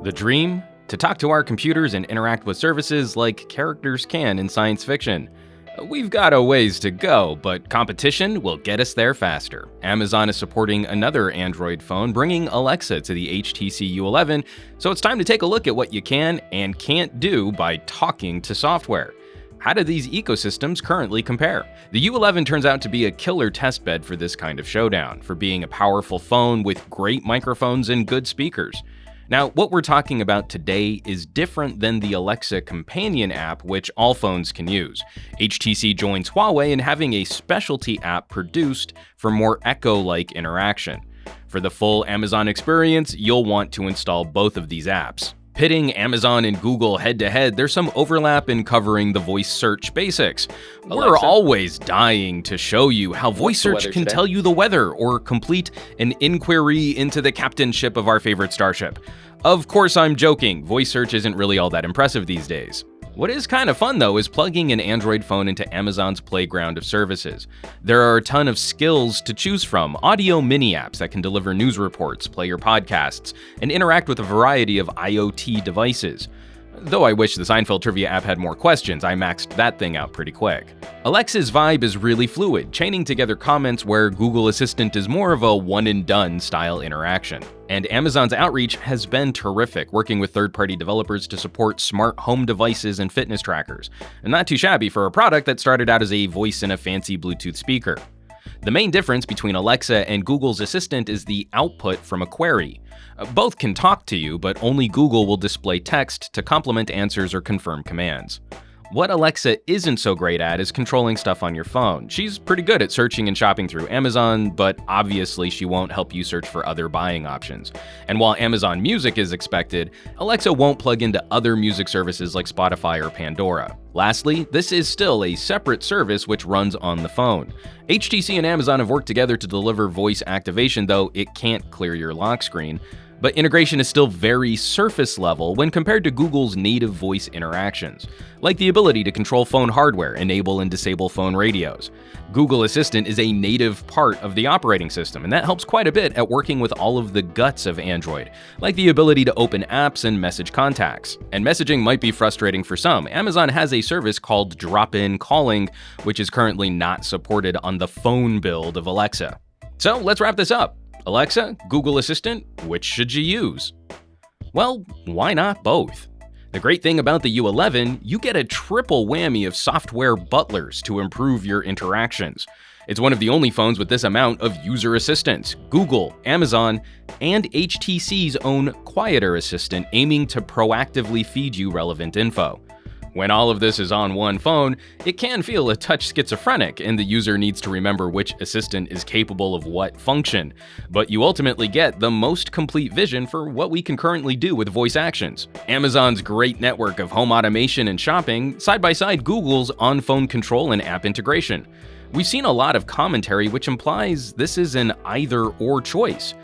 The dream? To talk to our computers and interact with services like characters can in science fiction. We've got a ways to go, but competition will get us there faster. Amazon is supporting another Android phone, bringing Alexa to the HTC U11, so it's time to take a look at what you can and can't do by talking to software. How do these ecosystems currently compare? The U11 turns out to be a killer testbed for this kind of showdown, for being a powerful phone with great microphones and good speakers. Now, what we're talking about today is different than the Alexa companion app, which all phones can use. HTC joins Huawei in having a specialty app produced for more Echo-like interaction. For the full Amazon experience, you'll want to install both of these apps. Pitting Amazon and Google head-to-head, there's some overlap in covering the voice search basics. Alexa, we're always dying to show you how voice search can tell you the weather or complete an inquiry into the captainship of our favorite starship. Of course, I'm joking. Voice search isn't really all that impressive these days. What is kind of fun, though, is plugging an Android phone into Amazon's playground of services. There are a ton of skills to choose from, audio mini-apps that can deliver news reports, play your podcasts, and interact with a variety of IoT devices. Though I wish the Seinfeld Trivia app had more questions, I maxed that thing out pretty quick. Alexa's vibe is really fluid, chaining together comments where Google Assistant is more of a one-and-done style interaction. And Amazon's outreach has been terrific, working with third-party developers to support smart home devices and fitness trackers. And not too shabby for a product that started out as a voice in a fancy Bluetooth speaker. The main difference between Alexa and Google's Assistant is the output from a query. Both can talk to you, but only Google will display text to complement answers or confirm commands. What Alexa isn't so great at is controlling stuff on your phone. She's pretty good at searching and shopping through Amazon, but obviously she won't help you search for other buying options. And while Amazon Music is expected, Alexa won't plug into other music services like Spotify or Pandora. Lastly, this is still a separate service which runs on the phone. HTC and Amazon have worked together to deliver voice activation, though it can't clear your lock screen. But integration is still very surface level when compared to Google's native voice interactions, like the ability to control phone hardware, enable and disable phone radios. Google Assistant is a native part of the operating system, and that helps quite a bit at working with all of the guts of Android, like the ability to open apps and message contacts. And messaging might be frustrating for some. Amazon has a service called drop-in calling, which is currently not supported on the phone build of Alexa. So let's wrap this up. Alexa, Google Assistant, which should you use? Well, why not both? The great thing about the U11, you get a triple whammy of software butlers to improve your interactions. It's one of the only phones with this amount of user assistants: Google, Amazon, and HTC's own quieter assistant aiming to proactively feed you relevant info. When all of this is on one phone, it can feel a touch schizophrenic, and the user needs to remember which assistant is capable of what function. But you ultimately get the most complete vision for what we can currently do with voice actions. Amazon's great network of home automation and shopping, side by side Google's on-phone control and app integration. We've seen a lot of commentary which implies this is an either-or choice.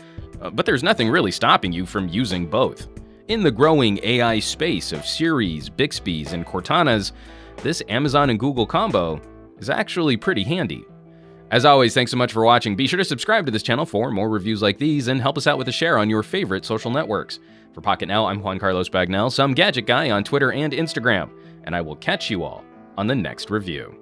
But there's nothing really stopping you from using both. In the growing AI space of Siris, Bixbys, and Cortanas, this Amazon and Google combo is actually pretty handy. As always, thanks so much for watching. Be sure to subscribe to this channel for more reviews like these, and help us out with a share on your favorite social networks. For Pocketnow, I'm Juan Carlos Bagnell, some gadget guy on Twitter and Instagram, and I will catch you all on the next review.